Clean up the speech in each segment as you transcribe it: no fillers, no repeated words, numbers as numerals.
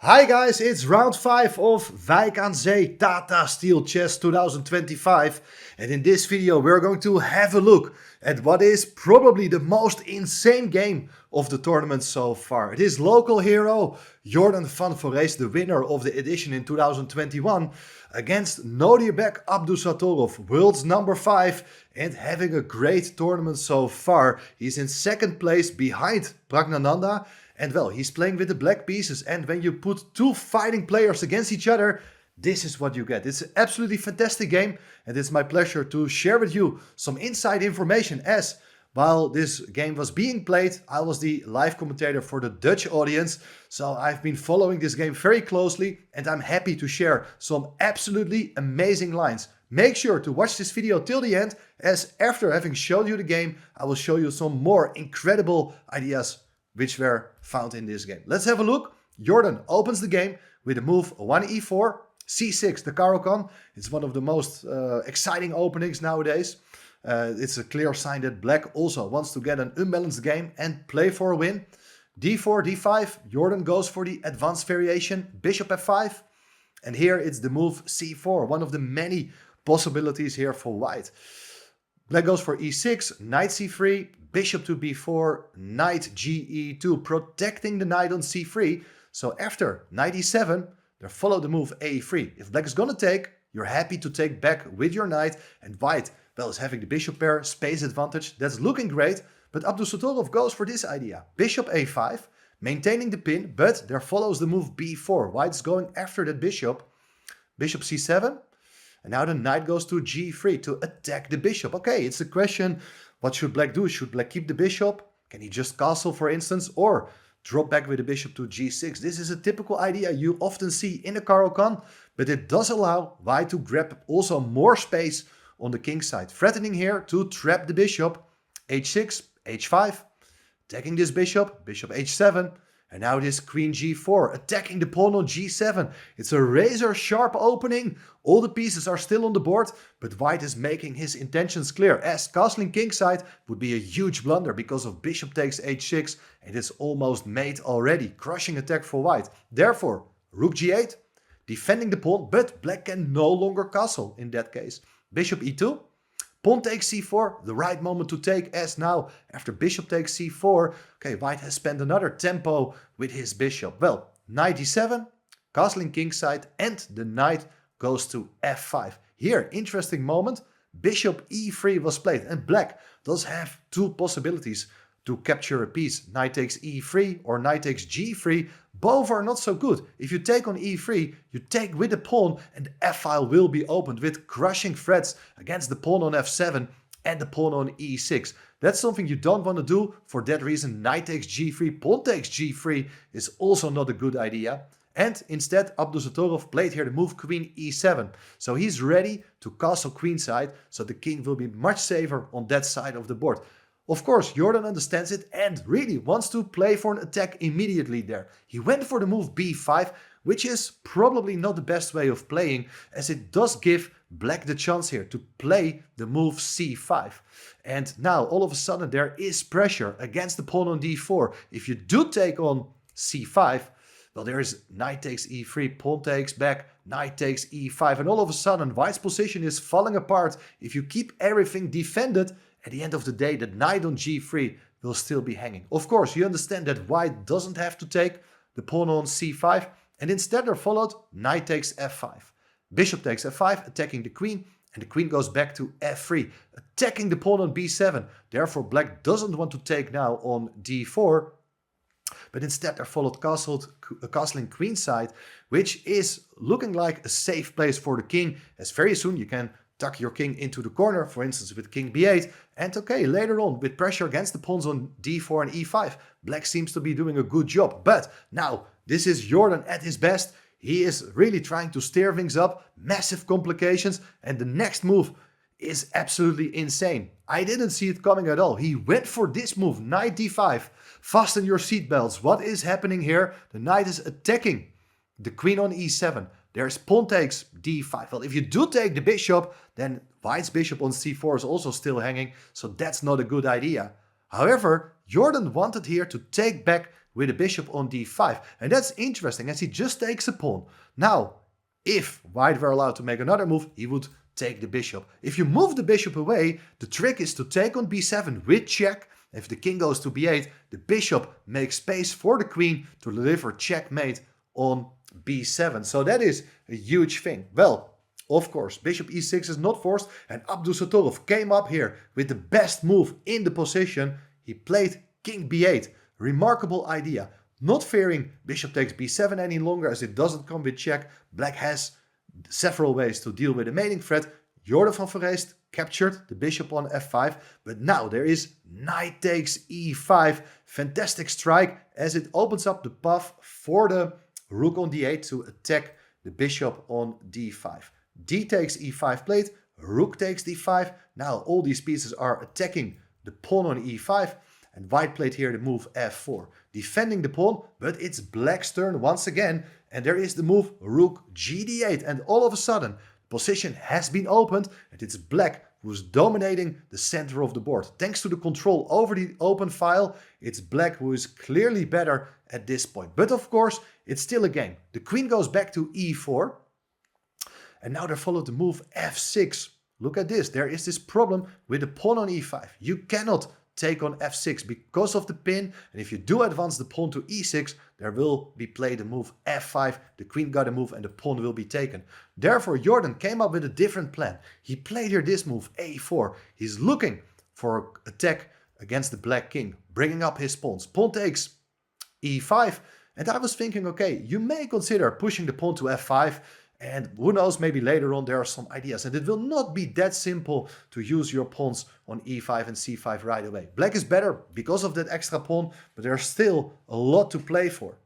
Hi guys, it's round 5 of Wijk aan Zee Tata Steeel Chess 2025, and in this video we're going to have a look at what is probably the most insane game of the tournament so far. It is local hero Jorden van Foreest, the winner of the edition in 2021, against Nodirbek Abdusattorov, world's number 5, and having a great tournament so far. He's in second place behind Pragnananda. And well, he's playing with the black pieces, and when you put two fighting players against each other, this is what you get. It's an absolutely fantastic game, and it's my pleasure to share with you some inside information, as while this game was being played, I was the live commentator for the Dutch audience, so I've been following this game very closely, and I'm happy to share some absolutely amazing lines. Make sure to watch this video till the end, as after having shown you the game, I will show you some more incredible ideas which were found in this game. Let's have a look. Jorden opens the game with a move 1e4, c6, the Caro-Kann. It's one of the most exciting openings nowadays. It's a clear sign that black also wants to get an unbalanced game and play for a win. d4, d5, Jorden goes for the advanced variation, bishop f5. And here it's the move c4, one of the many possibilities here for white. Black goes for e6, knight c3, bishop to b4, knight ge2, protecting the knight on c3. So after knight e7, they follow the move a3. If black is gonna take, you're happy to take back with your knight, and white, well, is having the bishop pair, space advantage. That's looking great, but Abdusattorov goes for this idea. Bishop a5, maintaining the pin, but there follows the move b4. White's going after that bishop. Bishop c7, and now the knight goes to g3 to attack the bishop. Okay, it's a question, what should black do? Should black keep the bishop? Can he just castle, for instance, or drop back with the bishop to g6? This is a typical idea you often see in the Caro-Kann, but it does allow white to grab also more space on the king side, threatening here to trap the bishop. h6, h5, attacking this bishop, bishop h7, and now this queen g4, attacking the pawn on g7. It's a razor sharp opening. All the pieces are still on the board, but white is making his intentions clear, as castling kingside would be a huge blunder because of bishop takes h6, and it's almost made already. Crushing attack for white. Therefore, rook g8, defending the pawn, but black can no longer castle in that case. Bishop e2. Pawn takes c4, the right moment to take, as now after bishop takes c4, okay, white has spent another tempo with his bishop. Well, knight d7, castling kingside, and the knight goes to f5. Here, interesting moment, bishop e3 was played, and black does have two possibilities to capture a piece. Knight takes e3 or knight takes g3. Both are not so good. If you take on e3, you take with the pawn, and the f-file will be opened with crushing threats against the pawn on f7 and the pawn on e6. That's something you don't want to do. For that reason, knight takes g3, pawn takes g3 is also not a good idea. And instead, Abdusattorov played here the move queen e7. So he's ready to castle queenside, so the king will be much safer on that side of the board. Of course, Jorden understands it and really wants to play for an attack immediately there. He went for the move b5, which is probably not the best way of playing, as it does give black the chance here to play the move c5. And now, all of a sudden, there is pressure against the pawn on d4. If you do take on c5, well, there is knight takes e3, pawn takes back, knight takes e5, and all of a sudden, white's position is falling apart. If you keep everything defended, at the end of the day, the knight on g3 will still be hanging. Of course, you understand that white doesn't have to take the pawn on c5, and instead there followed knight takes f5. Bishop takes f5, attacking the queen, and the queen goes back to f3, attacking the pawn on b7. Therefore, black doesn't want to take now on d4, but instead there followed castling queenside, which is looking like a safe place for the king, as very soon you can tuck your king into the corner, for instance with king b8, and okay, later on with pressure against the pawns on d4 and e5, black seems to be doing a good job. But now, this is Jorden at his best. He is really trying to steer things up, massive complications, and the next move is absolutely insane. I didn't see it coming at all. He went for this move, knight d5. Fasten your seatbelts. What is happening here? The knight is attacking the queen on e7. There's pawn takes d5. Well, if you do take the bishop, then white's bishop on c4 is also still hanging, so that's not a good idea. However, Jorden wanted here to take back with a bishop on d5. And that's interesting as he just takes a pawn. Now, if white were allowed to make another move, he would take the bishop. If you move the bishop away, the trick is to take on b7 with check. If the king goes to b8, the bishop makes space for the queen to deliver checkmate on b7. So that is a huge thing. Well, of course, bishop e6 is not forced, and Abdusattorov came up here with the best move in the position. He played king b8. Remarkable idea. Not fearing bishop takes b7 any longer as it doesn't come with check. Black has several ways to deal with the mating threat. Jorden van Foreest captured the bishop on f5, but now there is knight takes e5. Fantastic strike as it opens up the path for the rook on d8 to attack the bishop on d5. D takes e5 played, rook takes d5. Now all these pieces are attacking the pawn on e5, and white played here the move f4, defending the pawn, but it's black's turn once again, and there is the move rook gd8, and all of a sudden position has been opened, and it's black who's dominating the center of the board. Thanks to the control over the open file, it's black who is clearly better at this point. But of course, it's still a game. The queen goes back to e4, and now they followed the move f6. Look at this. There is this problem with the pawn on e5. You cannot take on f6 because of the pin, and if you do advance the pawn to e6, there will be played the move f5, the queen got a move, and the pawn will be taken. Therefore, Jorden came up with a different plan. He played here this move, a4. He's looking for attack against the black king, bringing up his pawns. Pawn takes e5, and I was thinking, okay, you may consider pushing the pawn to f5, and who knows, maybe later on there are some ideas. And it will not be that simple to use your pawns on e5 and c5 right away. Black is better because of that extra pawn, but there's still a lot to play for.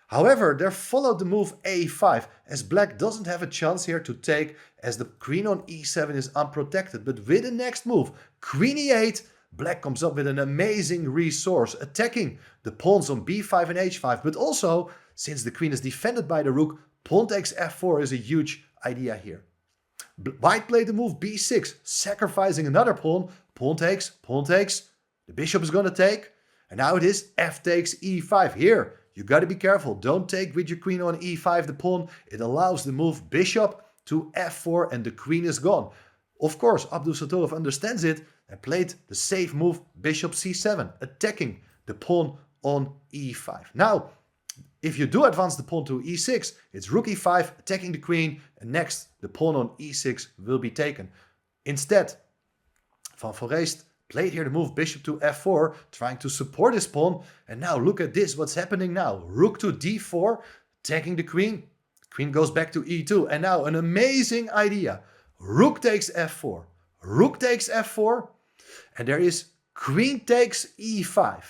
However, there followed the move a5, as black doesn't have a chance here to take, as the queen on e7 is unprotected. But with the next move, queen e8, black comes up with an amazing resource, attacking the pawns on b5 and h5. But also, since the queen is defended by the rook, pawn takes f4 is a huge idea here. White played the move b6, sacrificing another pawn. Pawn takes, the bishop is going to take. And now it is f takes e5. Here, you got to be careful. Don't take with your queen on e5 the pawn. It allows the move bishop to f4 and the queen is gone. Of course, Abdusattorov understands it and played the safe move bishop c7, attacking the pawn on e5. Now, if you do advance the pawn to e6, it's rook e5, attacking the queen, and next, the pawn on e6 will be taken. Instead, Van Foreest played here the move bishop to f4, trying to support his pawn, and now look at this, what's happening now. Rook to d4, attacking the queen. Queen goes back to e2, and now an amazing idea. Rook takes f4, rook takes f4, and there is queen takes e5.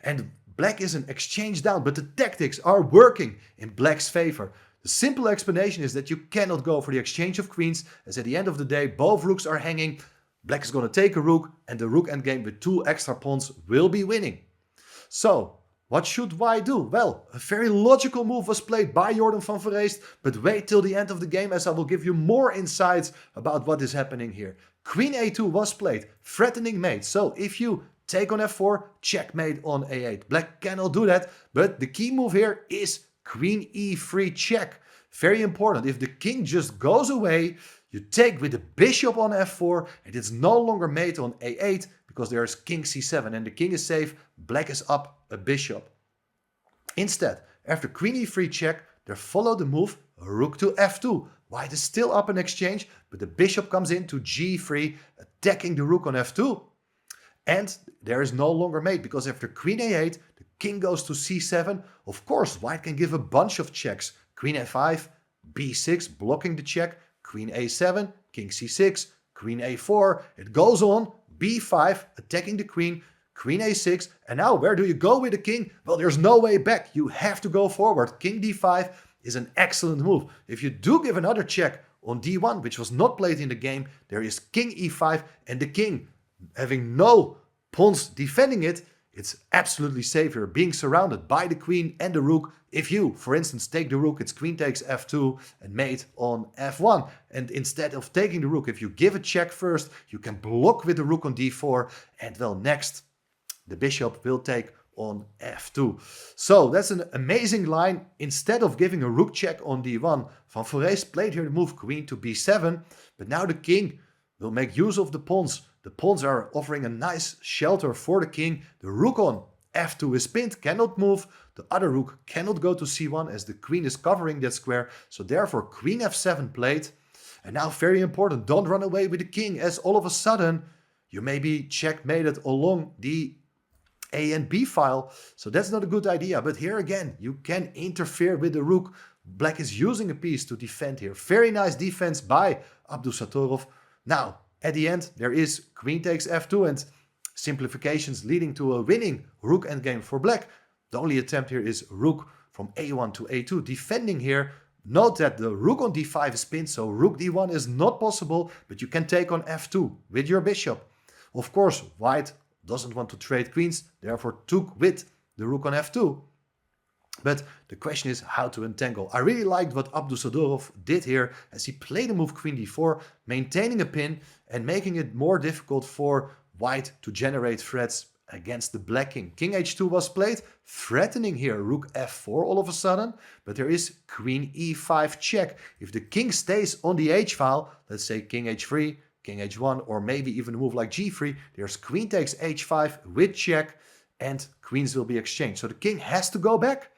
And black is an exchange down, but the tactics are working in black's favor. The simple explanation is that you cannot go for the exchange of queens, as at the end of the day, both rooks are hanging. Black is going to take a rook, and the rook endgame with 2 extra pawns will be winning. So, what should white do? Well, a very logical move was played by Jorden van Foreest, but wait till the end of the game as I will give you more insights about what is happening here. Queen a2 was played, threatening mate. So, if you take on f4, checkmate on a8. Black cannot do that, but the key move here is queen e3 check. Very important. If the king just goes away, you take with the bishop on f4, and it's no longer mate on a8 because there's king c7 and the king is safe. Black is up a bishop. Instead, after queen e3 check, there followed the move rook to f2. White is still up in exchange, but the bishop comes in to g3, attacking the rook on f2. And there is no longer mate because after queen a8, the king goes to c7. Of course, white can give a bunch of checks. Queen a5, b6, blocking the check. Queen a7, king c6, queen a4. It goes on, b5, attacking the queen. Queen a6. And now where do you go with the king? Well, there's no way back. You have to go forward. King d5 is an excellent move. If you do give another check on d1, which was not played in the game, there is king e5 and the king having no pawns defending it. It's absolutely safe here, being surrounded by the queen and the rook. If you, for instance, take the rook, it's queen takes f2 and mate on f1. And instead of taking the rook, if you give a check first, you can block with the rook on d4. And well, next, the bishop will take on f2. So that's an amazing line. Instead of giving a rook check on d1, Van Foreest played here the move queen to b7. But now the king will make use of the pawns. The pawns are offering a nice shelter for the king. The rook on f2 is pinned, cannot move. The other rook cannot go to c1 as the queen is covering that square. So therefore queen f7 played. And now very important, don't run away with the king, as all of a sudden you may be checkmated along the A and B file. So that's not a good idea. But here again, you can interfere with the rook. Black is using a piece to defend here. Very nice defense by Abdusattorov. Now, at the end, there is queen takes f2 and simplifications leading to a winning rook endgame for black. The only attempt here is rook from a1 to a2, defending here. Note that the rook on d5 is pinned, so rook d1 is not possible, but you can take on f2 with your bishop. Of course, white doesn't want to trade queens, therefore took with the rook on f2. But the question is how to entangle. I really liked what Abdusattorov did here as he played the move queen d4, maintaining a pin and making it more difficult for white to generate threats against the black king. King h2 was played, threatening here rook f4 all of a sudden, but there is queen e5 check. If the king stays on the h file, let's say king h3, king h1, or maybe even a move like g3, there's queen takes h5 with check, and queens will be exchanged. So the king has to go back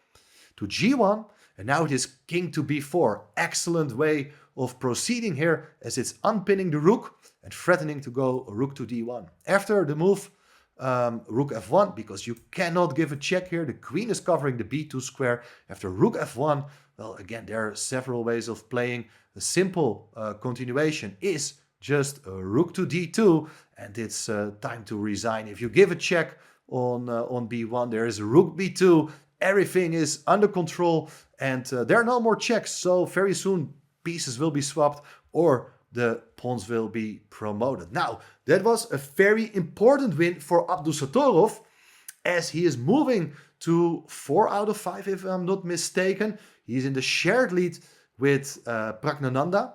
to g1, and now it is king to b4. Excellent way of proceeding here, as it's unpinning the rook and threatening to go rook to d1. After the move rook f1, because you cannot give a check here, the queen is covering the b2 square. After rook f1, well, again, there are several ways of playing. The simple continuation is just rook to d2, and it's time to resign. If you give a check on b1, there is rook b2, everything is under control, and there are no more checks, so very soon pieces will be swapped or the pawns will be promoted. Now, that was a very important win for Abdusattorov, as he is moving to 4 out of 5, if I'm not mistaken. He's in the shared lead with Pragnananda,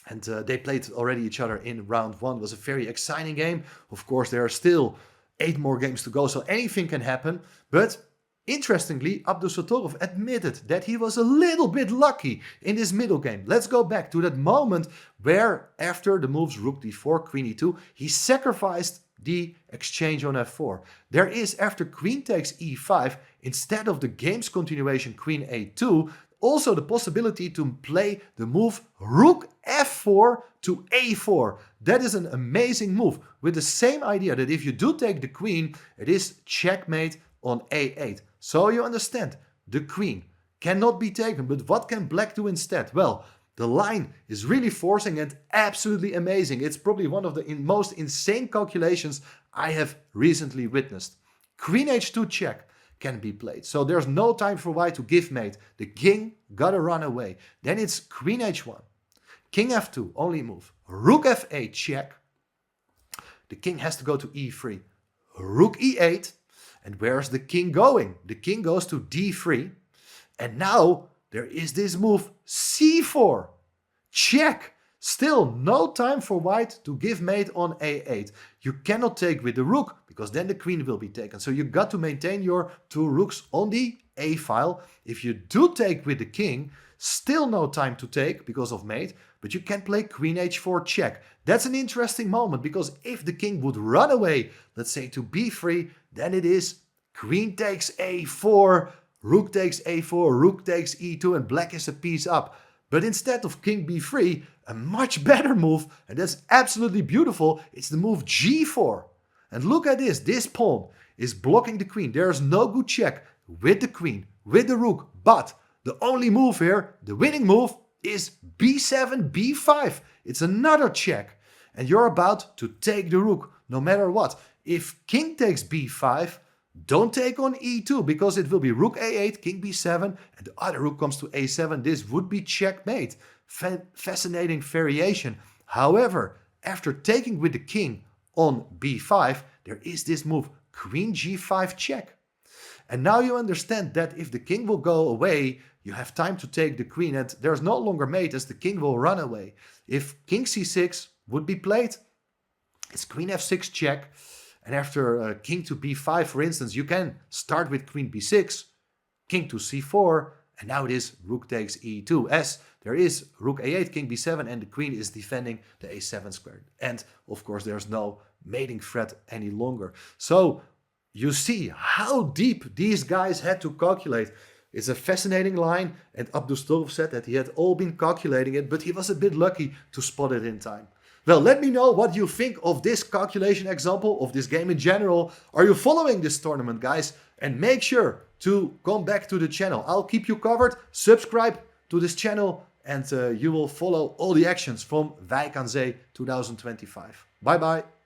and they played already each other in round 1. It was a very exciting game. Of course, there are still 8 more games to go, so anything can happen. But interestingly, Abdusattorov admitted that he was a little bit lucky in this middle game. Let's go back to that moment where, after the moves rook d4, queen e2, he sacrificed the exchange on f4. There is, after queen takes e5, instead of the game's continuation queen a2, also the possibility to play the move rook f4 to a4. That is an amazing move, with the same idea that if you do take the queen, it is checkmate on a8. So you understand, the queen cannot be taken, but what can black do instead? Well, the line is really forcing and absolutely amazing. It's probably one of the most insane calculations I have recently witnessed. Queen h2 check can be played, so there's no time for white to give mate. The king gotta run away. Then it's queen h1, king f2, only move, rook f8 check. The king has to go to e3, rook e8. And where's the king going? The king goes to d3. And now there is this move c4. Check. Still no time for white to give mate on a8. You cannot take with the rook, because then the queen will be taken. So you got to maintain your 2 rooks on the a file. If you do take with the king, still no time to take because of mate, but you can play queen h4 check. That's an interesting moment, because if the king would run away, let's say to b3, then it is queen takes a4, rook takes a4, rook takes e2, and black is a piece up. But instead of king b3, a much better move, and that's absolutely beautiful, it's the move g4. And look at this pawn is blocking the queen. There is no good check with the queen, with the rook, but the only move here, the winning move, is b7, b5. It's another check, and you're about to take the rook, no matter what. If king takes b5, don't take on e2, because it will be rook a8, king b7, and the other rook comes to a7. This would be checkmate. Fascinating variation. However, after taking with the king on b5, there is this move, queen g5 check. And now you understand that if the king will go away, you have time to take the queen, and there's no longer mate, as the king will run away. If king c6 would be played, it's queen f6 check. And after king to b5, for instance, you can start with queen b6, king to c4, and now it is rook takes e2, as there is rook a8, king b7, and the queen is defending the a7 square. And of course, there's no mating threat any longer. So you see how deep these guys had to calculate. It's a fascinating line, and Abdusattorov said that he had all been calculating it, but he was a bit lucky to spot it in time. Well, let me know what you think of this calculation example, of this game in general. Are you following this tournament, guys? And make sure to come back to the channel. I'll keep you covered. Subscribe to this channel, and you will follow all the actions from Wijk aan Zee 2025. Bye bye.